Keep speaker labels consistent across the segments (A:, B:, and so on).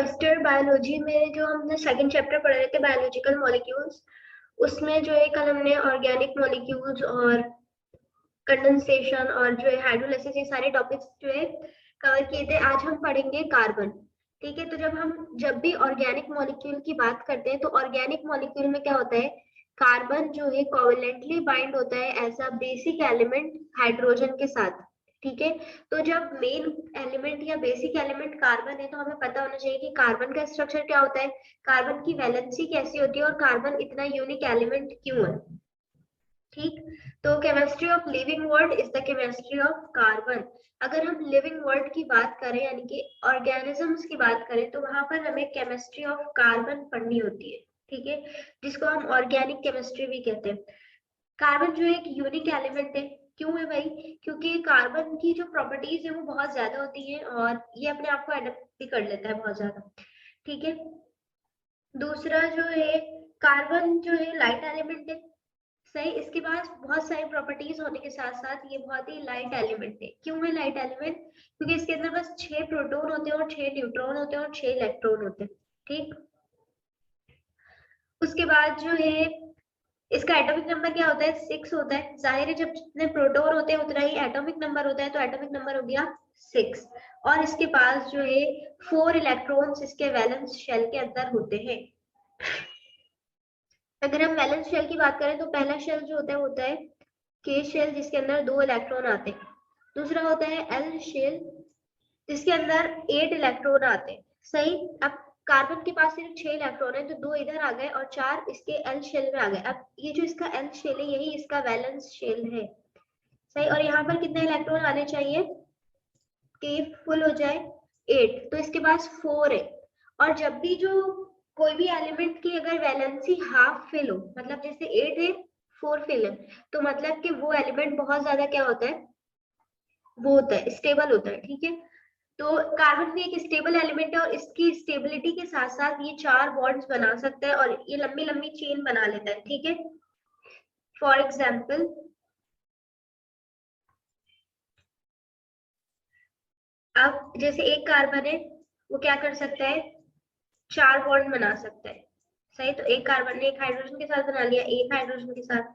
A: First year biology में जो हमने सेकंड चैप्टर पढ़ रहे थे बायोलॉजिकल मॉलिक्यूल्स, उसमें जो है कल हमने ऑर्गेनिक मॉलिक्यूल्स और कंडेंसेशन और जो है हाइड्रोलाइसिस, ये सारे टॉपिक्स जो है कवर किए थे। आज हम पढ़ेंगे कार्बन। ठीक है, तो जब भी ऑर्गेनिक मॉलिक्यूल की बात करते हैं तो ऑर्गेनिक मॉलिक्यूल में क्या होता है, कार्बन जो है कोवलेंटली बाइंड होता है as a basic element hydrogen के साथ। ठीक है, तो जब मेन एलिमेंट या बेसिक एलिमेंट कार्बन है तो हमें पता होना चाहिए कि कार्बन का स्ट्रक्चर क्या होता है, कार्बन की वैलेंसी कैसी होती है और कार्बन इतना यूनिक एलिमेंट क्यों है। ठीक, तो chemistry of living world is the chemistry of carbon. अगर हम लिविंग वर्ल्ड की बात करें यानी कि ऑर्गेनिजम्स की बात करें तो वहां पर हमें केमिस्ट्री ऑफ कार्बन पढ़नी होती है। ठीक है, जिसको हम ऑर्गेनिक केमिस्ट्री भी कहते हैं। कार्बन जो एक यूनिक एलिमेंट है। क्यों है भाई? क्योंकि कार्बन की जो प्रॉपर्टीज है वो बहुत ज्यादा होती है और ये अपने आप को एडेप्ट भी कर लेता है बहुत ज्यादा। ठीक है, दूसरा जो है, कार्बन जो है लाइट एलिमेंट है। सही, इसके पास बहुत सारी प्रॉपर्टीज होने के साथ साथ ये बहुत ही लाइट एलिमेंट है। क्यों है लाइट एलिमेंट? क्योंकि इसके अंदर बस 6 प्रोटॉन होते हैं और 6 न्यूट्रॉन होते हैं और 6 इलेक्ट्रॉन होते हैं। ठीक, उसके बाद जो है इसका एटॉमिक नंबर क्या होता है, 6 होता है। जाहिर है जब जितने प्रोटॉन होते हैं उतना ही एटॉमिक नंबर होता है, तो एटॉमिक नंबर हो गया 6। और इसके पास जो है 4 इलेक्ट्रॉन्स इसके वैलेंस शेल के अंदर होते हैं। अगर हम वैलेंस शेल की बात करें तो पहला शेल जो होता है के शेल, जिसके अंदर 2 इलेक्ट्रॉन आते हैं। दूसरा होता है एल शेल, जिसके अंदर 8 इलेक्ट्रॉन आते हैं। सही, अब कार्बन के पास सिर्फ 6 इलेक्ट्रॉन है तो 2 इधर आ गए और 4 इसके एल शेल में आ गए। अब ये जो इसका एल शेल है यही इसका वैलेंस शेल है। सही, और यहाँ पर कितने इलेक्ट्रॉन आने चाहिए कि फुल हो जाए? 8, तो इसके पास 4 है। और जब भी जो कोई भी एलिमेंट की अगर वैलेंसी हाफ फिल हो, मतलब जैसे 8 है 4 फिल है, तो मतलब कि वो एलिमेंट बहुत ज्यादा क्या होता है, वो होता है स्टेबल होता है। ठीक है, तो कार्बन भी एक स्टेबल एलिमेंट है और इसकी स्टेबिलिटी के साथ साथ ये 4 बॉन्ड्स बना सकता है और ये लंबी लंबी चेन बना लेता है। ठीक है, फॉर एग्जाम्पल अब जैसे एक कार्बन है, वो क्या कर सकता है, 4 बॉन्ड बना सकता है। सही, तो एक कार्बन ने एक हाइड्रोजन के साथ बना लिया, एक हाइड्रोजन के साथ,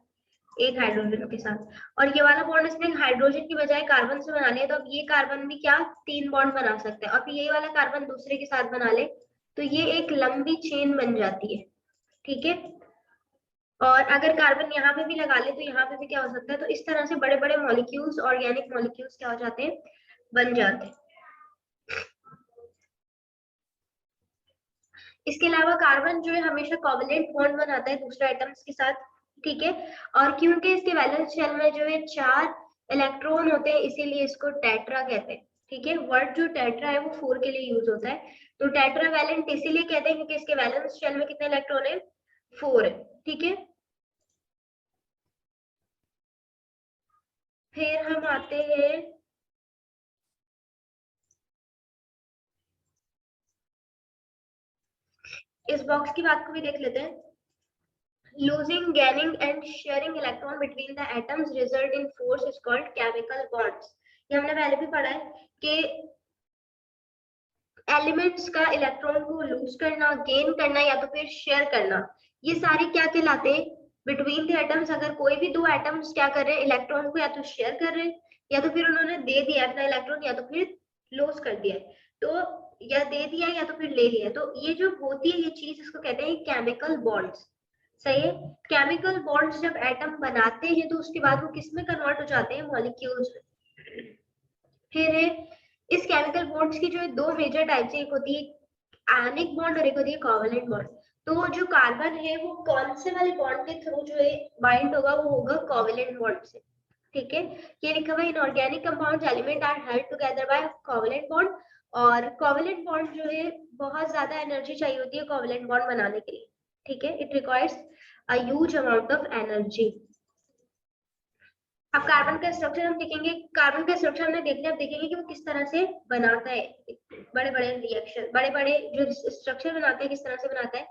A: एक हाइड्रोजन के साथ, और ये वाला बॉन्ड इसने हाइड्रोजन की बजाय कार्बन से बना लिया, तो अब ये कार्बन भी क्या 3 बॉन्ड बना सकता है। और फिर यही वाला कार्बन दूसरे के साथ बना ले तो ये एक लंबी चेन बन जाती है। ठीक है, और अगर कार्बन यहाँ पे भी लगा ले तो यहाँ पे भी क्या हो सकता है, तो इस तरह से बड़े बड़े मॉलिक्यूल्स, ऑर्गेनिक मॉलिक्यूल्स क्या हो जाते हैं, बन जाते हैं। इसके अलावा कार्बन जो है हमेशा कोवलेंट बॉन्ड बनाता है दूसरे एटम्स के साथ। ठीक है, और क्योंकि इसके वैलेंस शेल में जो है 4 इलेक्ट्रॉन होते हैं इसीलिए इसको टेट्रा कहते हैं। ठीक है, वर्ड जो टेट्रा है वो 4 के लिए यूज होता है, तो टेट्रा वैलेंट इसीलिए कहते हैं क्योंकि इसके वैलेंस शेल में कितने इलेक्ट्रॉन है, 4 है। ठीक है, फिर हम आते हैं इस बॉक्स की बात को भी देख लेते हैं। Losing, gaining and sharing electron between the atoms result in force is called chemical bonds. ये हमने पहले भी पढ़ा है कि एलिमेंट्स का इलेक्ट्रॉन को लूज करना, गेन करना या तो फिर शेयर करना, ये सारे क्या कहलाते हैं, बिटवीन द एटम्स। अगर कोई भी दो एटम्स क्या कर रहे हैं, इलेक्ट्रॉन को या तो शेयर कर रहे हैं या तो फिर उन्होंने दे दिया अपना इलेक्ट्रॉन या तो फिर लॉस कर दिया है, तो या दे दिया या तो फिर ले लिया, तो ये जो होती है ये चीज इसको कहते हैं केमिकल बॉन्ड्स। सही है, केमिकल बॉन्ड्स जब एटम बनाते हैं तो उसके बाद वो किस में कन्वर्ट हो जाते हैं, मॉलिक्यूल्स में। फिर है इस केमिकल बॉन्ड्स की जो है 2 मेजर टाइप्स है, एक होती है आयनिक बॉन्ड और एक होती है कोवलेंट बॉन्ड। तो जो कार्बन है वो कौन से वाले बॉन्ड के थ्रू जो है बाइंड होगा, वो होगा कोवलेंट बॉन्ड से। ठीक है, ये लिखा हुआ inorganic compounds element are held together by covalent bond. और कोवलेंट बॉन्ड जो है बहुत ज्यादा एनर्जी चाहिए होती है कोवलेंट बॉन्ड बनाने के लिए। ठीक है, it requires a huge amount of energy. अब कार्बन का स्ट्रक्चर हम देखेंगे, कार्बन का स्ट्रक्चर हमने देख लिया, अब देखेंगे कि वो किस तरह से बनाता है, बड़े बड़े रिएक्शन, बड़े बड़े जो स्ट्रक्चर बनाते हैं किस तरह से बनाता है।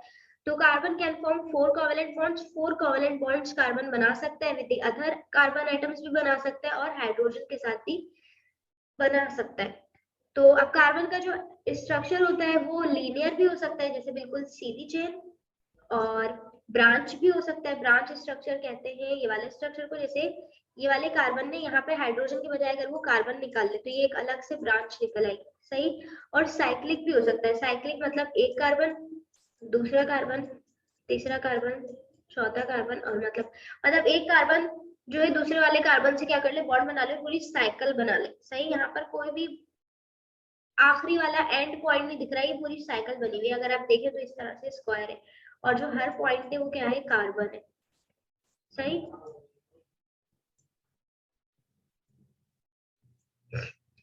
A: तो carbon can form 4 covalent bonds, 4 covalent bonds carbon बना सकता है, विद अदर कार्बन आइटम्स भी बना सकता है और हाइड्रोजन के साथ भी बना सकता है। तो अब कार्बन का जो स्ट्रक्चर होता है वो लीनियर भी हो सकता है, जैसे बिल्कुल सीधी चेन, और ब्रांच भी हो सकता है। ब्रांच स्ट्रक्चर कहते हैं ये वाले स्ट्रक्चर को, जैसे ये वाले कार्बन ने यहाँ पे हाइड्रोजन के बजाय अगर वो कार्बन निकाल ले तो ये एक अलग से ब्रांच निकल आएगी, सही। और साइक्लिक भी हो सकता है। साइक्लिक मतलब एक कार्बन, दूसरा कार्बन, तीसरा कार्बन, चौथा कार्बन, और मतलब एक कार्बन जो है दूसरे वाले कार्बन से क्या कर ले, बॉन्ड बना ले, पूरी साइकिल बना ले, सही। यहाँ पर कोई भी आखिरी वाला एंड पॉइंट नहीं दिख रहा है, ये पूरी साइकिल बनी हुई है। अगर आप देखें तो इस तरह से स्क्वायर है, और जो हर पॉइंट है वो क्या है, कार्बन है, सही।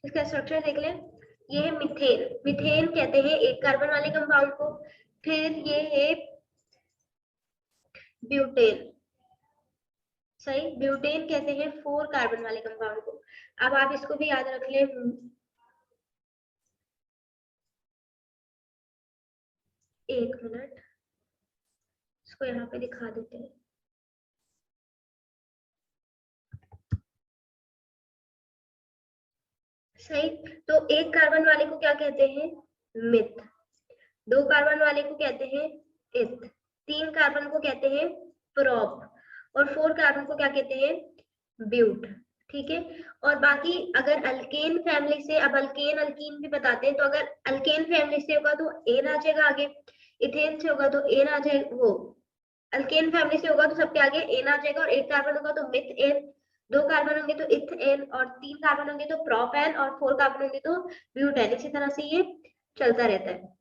A: इसका स्ट्रक्चर देख लें, ये है मीथेन। मीथेन कहते हैं एक कार्बन वाले कंपाउंड को। फिर ये है ब्यूटेन, सही। ब्यूटेन कहते हैं 4 कार्बन वाले कंपाउंड को। अब आप इसको भी याद रख लें, एक मिनट, इसको यहाँ पे दिखा देते हैं। सही। तो एक कार्बन वाले को क्या कहते हैं, मिथ। 2 कार्बन वाले को कहते हैं इथ। 3 कार्बन को कहते हैं प्रोप, और 4 कार्बन को क्या कहते हैं, ब्यूट, ठीक है। और बाकी अगर अल्केन फैमिली से, अब अल्केन अल्कीन भी बताते हैं, तो अगर अल्केन फैमिली से होगा तो एन आ जाएगा आगे, इथेन से होगा तो एन आ जाएगा, वो अल्केन फैमिली से होगा तो सबके आगे एन आ जाएगा, और 1 कार्बन होगा तो मिथ एन, 2 कार्बन होंगे तो इथ एन, और 3 कार्बन होंगे तो प्रोप एन, और 4 कार्बन होंगे तो ब्यूट एन। इसी तरह से ये चलता रहता है।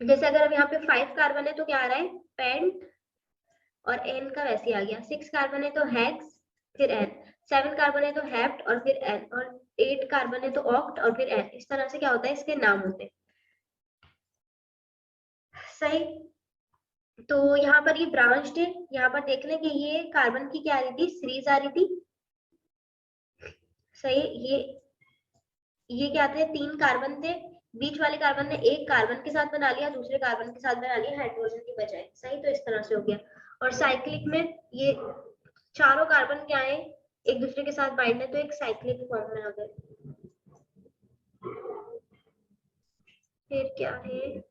A: जैसे अगर अब यहाँ पे 5 कार्बन है तो क्या आ रहा है, पेंट, और एन का वैसे आ गया। 6 कार्बन है तो हेक्स, फिर एन। 7 कार्बन है तो हेप्ट, और फिर एन। और 8 कार्बन है तो ऑक्ट, और फिर एन। इस तरह से क्या होता है, इसके नाम होते हैं, सही। तो यहाँ पर ये ब्रांच्ड है। यहाँ पर देख लें कि ये कार्बन की क्या आ रही थी, सीरीज आ रही थी, सही। ये क्या थे, 3 कार्बन थे। बीच वाले कार्बन ने एक कार्बन के साथ बना लिया, दूसरे कार्बन के साथ बना लिया हाइड्रोजन की बजाय, सही। तो इस तरह से हो गया। और साइक्लिक में ये चारों कार्बन क्या है, एक दूसरे के साथ बाइंड है, तो एक साइक्लिक फॉर्म में आ गए। फिर क्या है,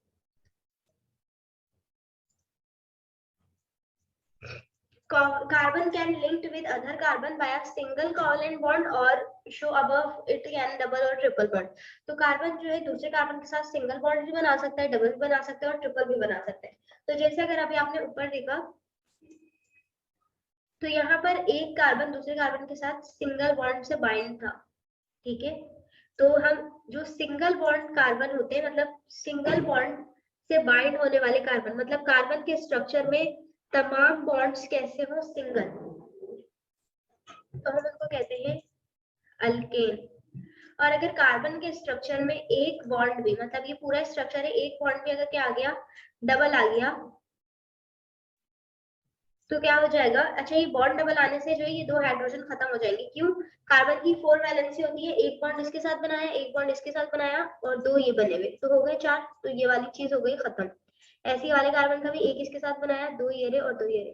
A: carbon can linked with other carbon by a single covalent bond or show above it can double or triple bond। तो कार्बन जो है दूसरे कार्बन के साथ सिंगल बॉन्ड भी बना सकता है, डबल भी बना सकता है, और ट्रिपल भी बना सकता है। तो जैसे अगर अभी आपने ऊपर देखा, तो यहाँ पर एक कार्बन दूसरे कार्बन के साथ सिंगल बॉन्ड से बाइंड था, ठीक है। तो हम जो सिंगल बॉन्ड कार्बन होते हैं, मतलब सिंगल बॉन्ड से बाइंड होने वाले कार्बन, मतलब कार्बन के स्ट्रक्चर में तमाम बॉन्ड्स कैसे हो, सिंगल, तो हम उसको कहते हैं अल्केन। और अगर कार्बन के स्ट्रक्चर में एक बॉन्ड भी, मतलब ये पूरा स्ट्रक्चर है, एक बॉन्ड भी अगर क्या आ गया, डबल आ गया, तो क्या हो जाएगा, अच्छा ये बॉन्ड डबल आने से जो है ये 2 हाइड्रोजन खत्म हो जाएंगे। क्यों, कार्बन की 4 वैलेंसी होती है, एक बॉन्ड इसके साथ बनाया, एक बॉन्ड इसके साथ बनाया, और 2 ये बने हुए, तो हो गए 4। तो ये वाली चीज हो गई खत्म। ऐसी वाले कार्बन का भी एक इसके साथ बनाया, 2 ये रहे और 2 ये रहे,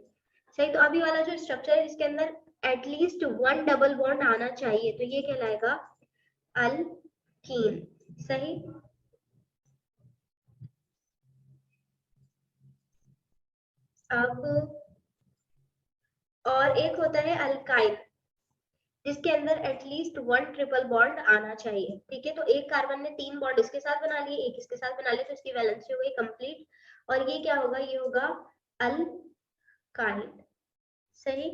A: सही। तो अभी वाला जो स्ट्रक्चर है इसके अंदर एटलीस्ट 1 डबल बॉन्ड आना चाहिए, तो ये कहलाएगा अल्कीन, सही। अब और एक होता है अल्काइल, जिसके अंदर एटलीस्ट 1 ट्रिपल बॉन्ड आना चाहिए, ठीक है। तो एक कार्बन ने 3 बॉन्ड इसके साथ बना लिए, एक इसके साथ बना लिए, तो इसकी वैलेंसी हो गई कंप्लीट। और ये क्या होगा, ये होगा अल्काइल, सही।